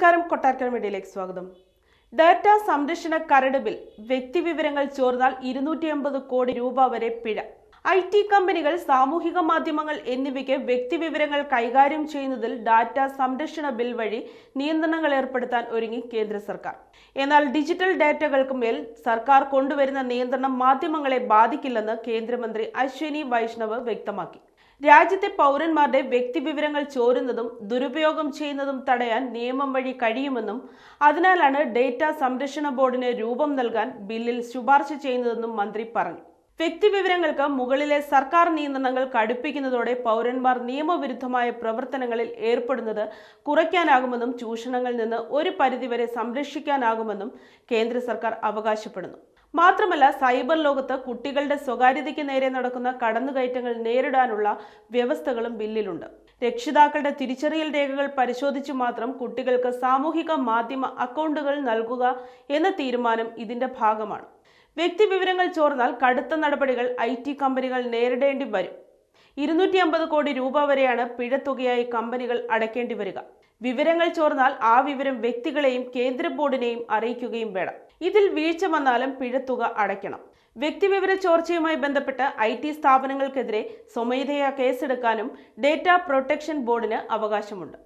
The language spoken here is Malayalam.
നമസ്കാരം, കൊട്ടാരക്കര മീഡിയയിലേക്ക് സ്വാഗതം. ഡാറ്റ സംരക്ഷണ കരട് ബിൽ വ്യക്തിവിവരങ്ങൾ ചോർന്നാൽ 250 കോടി രൂപ വരെ പിഴ. IT കമ്പനികൾ, സാമൂഹിക മാധ്യമങ്ങൾ എന്നിവയ്ക്ക് വ്യക്തിവിവരങ്ങൾ കൈകാര്യം ചെയ്യുന്നതിൽ ഡാറ്റ സംരക്ഷണ ബിൽ വഴി നിയന്ത്രണങ്ങൾ ഏർപ്പെടുത്താൻ ഒരുങ്ങി കേന്ദ്ര സർക്കാർ. എന്നാൽ ഡിജിറ്റൽ ഡാറ്റകൾക്ക് മേൽ സർക്കാർ കൊണ്ടുവരുന്ന നിയന്ത്രണം മാധ്യമങ്ങളെ ബാധിക്കില്ലെന്ന് കേന്ദ്രമന്ത്രി അശ്വിനി വൈഷ്ണവ് വ്യക്തമാക്കി. രാജ്യത്തെ പൗരന്മാരുടെ വ്യക്തിവിവരങ്ങൾ ചോരുന്നതും ദുരുപയോഗം ചെയ്യുന്നതും തടയാൻ നിയമം വഴി കഴിയുമെന്നും അതിനാലാണ് ഡേറ്റ സംരക്ഷണ ബോർഡിന് രൂപം നൽകാൻ ബില്ലിൽ ശുപാർശ ചെയ്യുന്നതെന്നും മന്ത്രി പറഞ്ഞു. വ്യക്തിവിവരങ്ങൾക്ക് മുകളിലെ സർക്കാർ നിയന്ത്രണങ്ങൾ കടുപ്പിക്കുന്നതോടെ പൗരന്മാർ നിയമവിരുദ്ധമായ പ്രവർത്തനങ്ങളിൽ ഏർപ്പെടുന്നത് കുറയ്ക്കാനാകുമെന്നും ചൂഷണങ്ങളിൽ നിന്ന് ഒരു പരിധിവരെ സംരക്ഷിക്കാനാകുമെന്നും കേന്ദ്ര സർക്കാർ അവകാശപ്പെടുന്നു. മാത്രമല്ല, സൈബർ ലോകത്ത് കുട്ടികളുടെ സ്വകാര്യതയ്ക്ക് നേരെ നടക്കുന്ന കടന്നുകയറ്റങ്ങൾ നേരിടാനുള്ള വ്യവസ്ഥകളും ബില്ലിലുണ്ട്. രക്ഷിതാക്കളുടെ തിരിച്ചറിയൽ രേഖകൾ പരിശോധിച്ച് മാത്രം കുട്ടികൾക്ക് സാമൂഹിക മാധ്യമ അക്കൗണ്ടുകൾ നൽകുക എന്ന തീരുമാനം ഇതിന്റെ ഭാഗമാണ്. വ്യക്തിവിവരങ്ങൾ ചോർന്നാൽ കടുത്ത നടപടികൾ IT കമ്പനികൾ നേരിടേണ്ടി വരും. 250 കോടി രൂപ വരെയാണ് പിഴത്തുകയായി കമ്പനികൾ അടയ്ക്കേണ്ടി വരിക. വിവരങ്ങൾ ചോർന്നാൽ ആ വിവരം വ്യക്തികളെയും കേന്ദ്ര ബോർഡിനെയും അറിയിക്കുകയും വേണം. ഇതിൽ വീഴ്ച വന്നാലും പിഴത്തുക അടയ്ക്കണം. വ്യക്തിവിവര ചോർച്ചയുമായി ബന്ധപ്പെട്ട് IT സ്ഥാപനങ്ങൾക്കെതിരെ സ്വമേധയാ കേസെടുക്കാനും ഡേറ്റ പ്രൊട്ടക്ഷൻ ബോർഡിന് അവകാശമുണ്ട്.